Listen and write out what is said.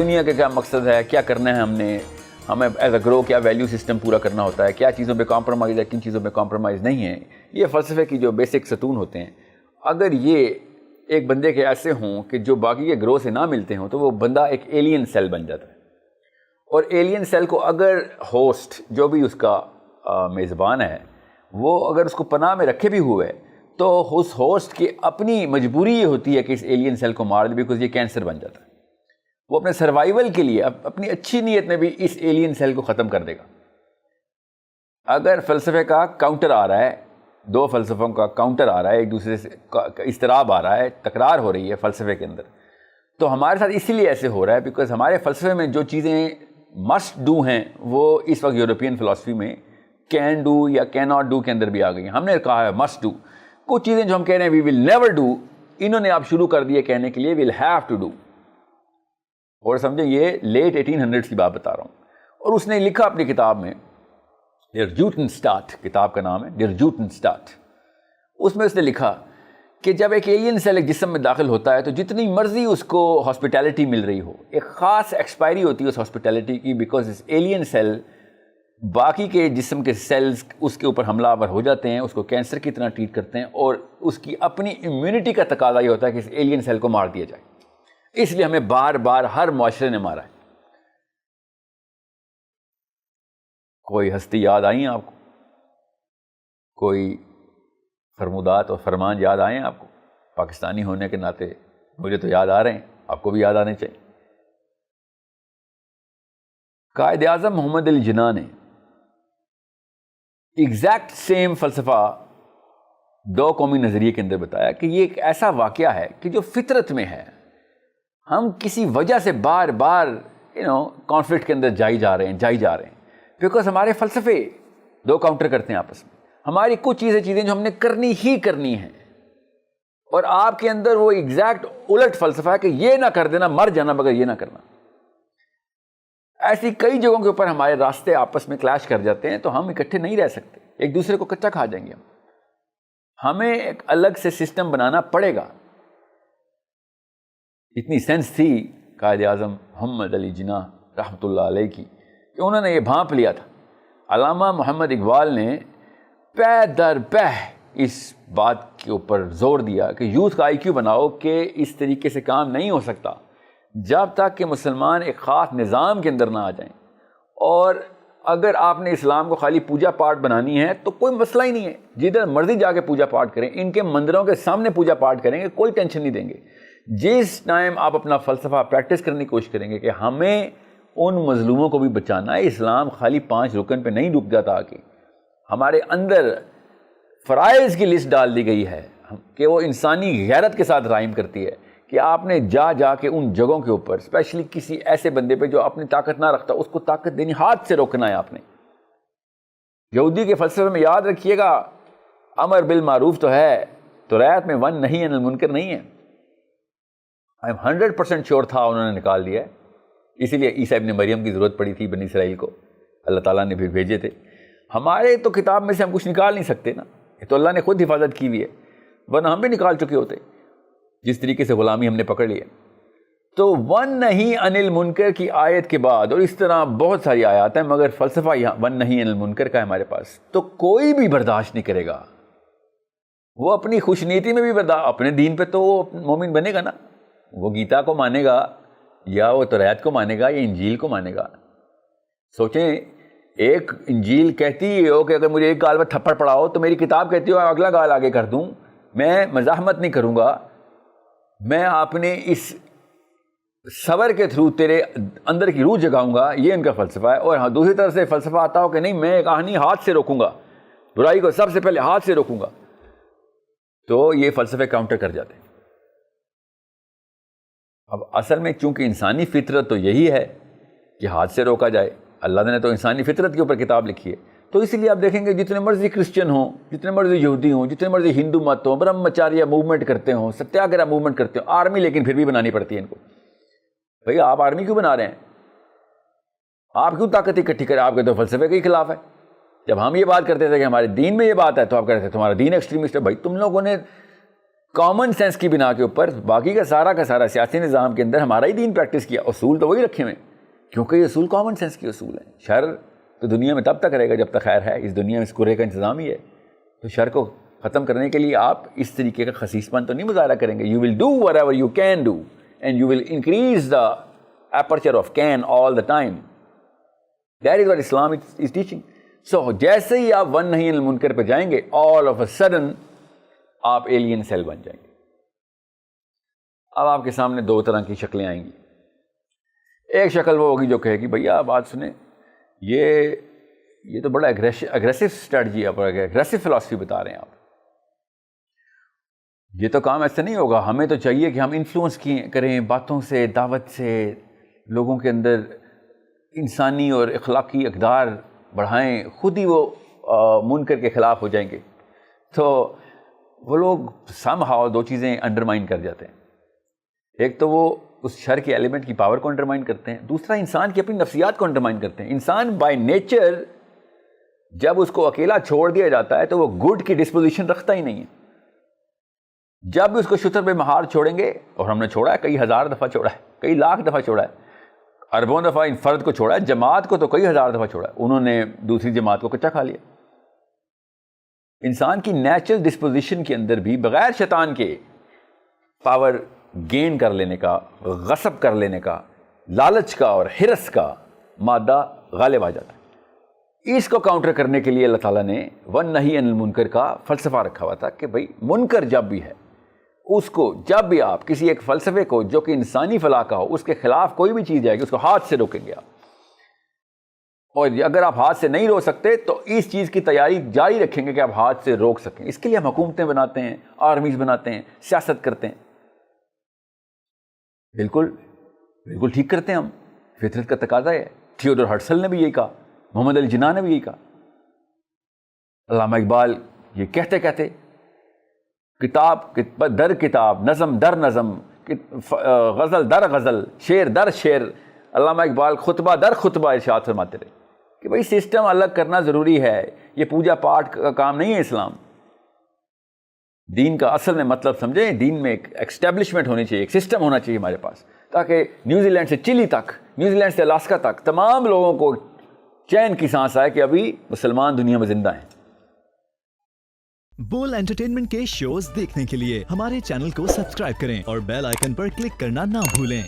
دنیا کا کیا مقصد ہے, کیا کرنا ہے ہمیں ایز اے گرو کیا ویلیو سسٹم پورا کرنا ہوتا ہے, کیا چیزوں پہ کمپرومائز ہے, کن چیزوں پہ کمپرومائز نہیں ہے. یہ فلسفے کی جو بیسک ستون ہوتے ہیں, اگر یہ ایک بندے کے ایسے ہوں کہ جو باقی کے گروہ سے نہ ملتے ہوں تو وہ بندہ ایک ایلین سیل بن جاتا ہے. اور ایلین سیل کو اگر ہوسٹ جو بھی اس کا میزبان ہے وہ اگر اس کو پناہ میں رکھے بھی ہوئے تو اس ہوسٹ کی اپنی مجبوری یہ ہوتی ہے کہ اس ایلین سیل کو مار دے, بیکاز یہ کینسر بن جاتا ہے. وہ اپنے سروائیول کے لیے اپنی اچھی نیت میں بھی اس ایلین سیل کو ختم کر دے گا. اگر فلسفے کا کاؤنٹر آ رہا ہے, دو فلسفوں کا کاؤنٹر آ رہا ہے, ایک دوسرے سے اضطراب آ رہا ہے, تکرار ہو رہی ہے فلسفے کے اندر, تو ہمارے ساتھ اسی لیے ایسے ہو رہا ہے بیکاز ہمارے فلسفے میں جو چیزیں مسٹ ڈو ہیں وہ اس وقت یورپین فلسفی میں کین ڈو یا کی ناٹ ڈو کے اندر بھی آ گئی ہیں. ہم نے کہا ہے مسٹ ڈو. کچھ چیزیں جو ہم کہہ رہے ہیں وی ول نیور ڈو, انہوں نے آپ شروع کر دیے کہنے کے لیے ویل ہیو ٹو ڈو. اور سمجھیں یہ لیٹ 1800 کی بات بتا رہا ہوں. اور اس نے لکھا اپنی کتاب میں, ڈیر جوٹنسٹاٹ کتاب کا نام ہے, ڈیر جوٹنسٹاٹ. اس میں اس نے لکھا کہ جب ایک ایلین سیل ایک جسم میں داخل ہوتا ہے تو جتنی مرضی اس کو ہاسپٹیلٹی مل رہی ہو, ایک خاص ایکسپائری ہوتی ہے اس ہاسپٹیلٹی کی, بیکاز اس ایلین سیل باقی کے جسم کے سیلز اس کے اوپر حملہ آور ہو جاتے ہیں, اس کو کینسر کی طرح ٹریٹ کرتے ہیں, اور اس کی اپنی امیونٹی کا تقاضا یہ ہوتا ہے کہ اس ایلین سیل کو مار دیا جائے. اس لیے ہمیں بار بار ہر معاشرے نے مارا ہے. کوئی ہستی یاد آئی ہیں آپ کو؟ کوئی فرمودات اور فرمان یاد آئے ہیں آپ کو؟ پاکستانی ہونے کے ناطے مجھے تو یاد آ رہے ہیں, آپ کو بھی یاد آنے چاہیے. قائد اعظم محمد علی جناح نے ایگزیکٹ سیم فلسفہ دو قومی نظریے کے اندر بتایا کہ یہ ایک ایسا واقعہ ہے کہ جو فطرت میں ہے. ہم کسی وجہ سے بار بار کانفلکٹ کے اندر جائی جا رہے ہیں بیکاز ہمارے فلسفے دو کاؤنٹر کرتے ہیں آپس میں. ہماری کچھ چیزیں جو ہم نے کرنی ہی کرنی ہیں, اور آپ کے اندر وہ ایگزیکٹ الٹ فلسفہ ہے کہ یہ نہ کر دینا, مر جانا مگر یہ نہ کرنا. ایسی کئی جگہوں کے اوپر ہمارے راستے آپس میں کلیش کر جاتے ہیں, تو ہم اکٹھے نہیں رہ سکتے, ایک دوسرے کو کچا کھا جائیں گے. ہمیں ایک الگ سے سسٹم بنانا پڑے گا. اتنی سینس تھی قائد اعظم محمد علی جناح رحمۃ اللہ علیہ کی کہ انہوں نے یہ بھانپ لیا تھا. علامہ محمد اقبال نے پہ در پہ اس بات کے اوپر زور دیا کہ یوتھ کا آئی کیو بناؤ کہ اس طریقے سے کام نہیں ہو سکتا جب تک کہ مسلمان ایک خاص نظام کے اندر نہ آ جائیں. اور اگر آپ نے اسلام کو خالی پوجا پاٹ بنانی ہے تو کوئی مسئلہ ہی نہیں ہے, جدھر مرضی جا کے پوجا پاٹ کریں, ان کے مندروں کے سامنے پوجا پاٹ کریں گے, کوئی ٹینشن نہیں دیں گے. جس ٹائم آپ اپنا فلسفہ پریکٹس کرنے کی کوشش کریں گے کہ ہمیں ان مظلوموں کو بھی بچانا ہے, اسلام خالی 5 رکن پہ نہیں رک جاتا, کہ ہمارے اندر فرائض کی لسٹ ڈال دی گئی ہے کہ وہ انسانی غیرت کے ساتھ رائم کرتی ہے کہ آپ نے جا کے ان جگہوں کے اوپر اسپیشلی کسی ایسے بندے پہ جو اپنی طاقت نہ رکھتا, اس کو طاقت دینی, ہاتھ سے روکنا ہے آپ نے. یہودی کے فلسفے میں یاد رکھیے گا, امر بالمعروف تو ہے, تو رعایت میں ون نہیں ہے, المنکر نہیں ہے. آئی ایم 100% شیور تھا انہوں نے نکال دیا ہے. اسی لیے عیسیٰ ابن مریم کی ضرورت پڑی تھی بنی اسرائیل کو, اللہ تعالیٰ نے بھی بھیجے تھے. ہمارے تو کتاب میں سے ہم کچھ نکال نہیں سکتے نا, یہ تو اللہ نے خود حفاظت کی ہوئی ہے, ورنہ ہم بھی نکال چکے ہوتے جس طریقے سے غلامی ہم نے پکڑ لی ہے. تو ون نہیں انل منکر کی آیت کے بعد, اور اس طرح بہت ساری آیات ہیں, مگر فلسفہ یہاں ون نہیں انل منکر کا ہے ہمارے پاس, تو کوئی بھی برداشت نہیں کرے گا. وہ اپنی خوش نیتی میں بھی برداشت, اپنے دین پہ تو وہ مومن بنے گا نا, وہ گیتا کو مانے گا یا وہ توریت کو مانے گا یا انجیل کو مانے گا. سوچیں, ایک انجیل کہتی ہو کہ اگر مجھے ایک گال پر تھپڑ پڑاؤ تو میری کتاب کہتی ہو اگلا گال آگے کر دوں, میں مزاحمت نہیں کروں گا, میں اپنے اس صبر کے تھرو تیرے اندر کی روح جگاؤں گا. یہ ان کا فلسفہ ہے. اور ہاں دوسری طرف سے فلسفہ آتا ہو کہ نہیں, میں کہانی ہاتھ سے روکوں گا, برائی کو سب سے پہلے ہاتھ سے روکوں گا, تو یہ فلسفے کاؤنٹر کر جاتے ہیں. اب اصل میں چونکہ انسانی فطرت تو یہی ہے کہ ہاتھ سے روکا جائے, اللہ نے تو انسانی فطرت کے اوپر کتاب لکھی ہے, تو اسی لیے آپ دیکھیں گے جتنے مرضی کرسچن ہوں, جتنے مرضی یہودی ہوں, جتنے مرضی ہندو مت ہوں, برہمچاریہ موومنٹ کرتے ہوں, ستیاگرہ موومنٹ کرتے ہوں, آرمی لیکن پھر بھی بنانی پڑتی ہے ان کو. بھئی آپ آرمی کیوں بنا رہے ہیں؟ آپ کیوں طاقت اکٹھی کریں؟ آپ کے تو فلسفے کے خلاف ہے. جب ہم یہ بات کرتے تھے کہ ہمارے دین میں یہ بات ہے تو آپ کہتے تھے تمہارا دین ایکسٹریمسٹ ہے. بھائی تم لوگوں نے کامن سینس کی بنا کے اوپر باقی کا سارا سیاسی نظام کے اندر ہمارا ہی دین پریکٹس کیا، اصول تو وہی رکھے ہوئے، کیونکہ یہ اصول کامن سینس کے اصول ہیں. شر تو دنیا میں تب تک رہے گا جب تک خیر ہے، اس دنیا میں اس کرے کا انتظام ہی ہے. تو شر کو ختم کرنے کے لیے آپ اس طریقے کا خسیس پن تو نہیں مظاہرہ کریں گے. You will do what ever you can do and you will increase the aperture of can all the time. That is what Islam is teaching. So جیسے ہی آپ ون نہیں المنکر پہ جائیں گے all of a sudden آپ alien cell بن جائیں گے. اب آپ کے سامنے دو طرح کی شکلیں آئیں گی. ایک شکل وہ ہوگی جو کہے گی بھیا بات سنیں، یہ تو بڑا اگریسو اسٹریٹجی ہے، اگریسو فلاسفی بتا رہے ہیں آپ. یہ تو کام ایسے نہیں ہوگا، ہمیں تو چاہیے کہ ہم انفلوئنس کریں باتوں سے، دعوت سے، لوگوں کے اندر انسانی اور اخلاقی اقدار بڑھائیں، خود ہی وہ منکر کے خلاف ہو جائیں گے. تو وہ لوگ سم ہاؤ دو چیزیں انڈرمائن کر جاتے ہیں. ایک تو وہ اس شر کے ایلیمنٹ کی پاور کو انڈرمائن کرتے ہیں، دوسرا انسان کی اپنی نفسیات کو انڈرمائن کرتے ہیں. انسان بائی نیچر جب اس کو اکیلا چھوڑ دیا جاتا ہے تو وہ گڈ کی ڈسپوزیشن رکھتا ہی نہیں ہے. جب اس کو شتر پہ مہار چھوڑیں گے، اور ہم نے چھوڑا ہے، کئی ہزار دفعہ چھوڑا ہے، کئی لاکھ دفعہ چھوڑا ہے، اربوں دفعہ ان فرد کو چھوڑا ہے، جماعت کو تو کئی ہزار دفعہ چھوڑا ہے، انہوں نے دوسری جماعت کو کچا کھا لیا. انسان کی نیچرل ڈسپوزیشن کے اندر بھی بغیر شیطان کے پاور گین کر لینے کا، غصب کر لینے کا، لالچ کا اور حرص کا مادہ غالب آ جاتا ہے. اس کو کاؤنٹر کرنے کے لیے اللہ تعالیٰ نے ون نہی عن المنکر کا فلسفہ رکھا ہوا تھا کہ بھائی منکر جب بھی ہے، اس کو جب بھی آپ کسی ایک فلسفے کو جو کہ انسانی فلاح کا ہو، اس کے خلاف کوئی بھی چیز جائے گی، اس کو ہاتھ سے روکیں گے آپ. اور اگر آپ ہاتھ سے نہیں روک سکتے تو اس چیز کی تیاری جاری رکھیں گے کہ آپ ہاتھ سے روک سکیں. اس کے لیے ہم حکومتیں بناتے ہیں، آرمیز بناتے ہیں، سیاست کرتے ہیں. بالکل ٹھیک کرتے ہیں ہم، فطرت کا تقاضا ہے. تھیوڈر ہرٹزل نے بھی یہی کہا، محمد علی جناح نے بھی یہی کہا، علامہ اقبال یہ کہتے کتاب در کتاب، نظم در نظم، غزل در غزل، شعر در شعر، علامہ اقبال خطبہ در خطبہ ارشاد فرماتے رہے کہ بھائی سسٹم الگ کرنا ضروری ہے. یہ پوجا پاٹ کا کام نہیں ہے اسلام. دین کا اصل میں مطلب سمجھیں، دین میں ایک اسٹیبلشمنٹ ہونی چاہیے، ایک سسٹم ہونا چاہیے ہمارے پاس، تاکہ نیوزی لینڈ سے چلی تک، نیوزی لینڈ سے الاسکا تک تمام لوگوں کو چین کی سانس آئے کہ ابھی مسلمان دنیا میں زندہ ہیں. بول انٹرٹینمنٹ کے شوز دیکھنے کے لیے ہمارے چینل کو سبسکرائب کریں اور بیل آئیکن پر کلک کرنا نہ بھولیں.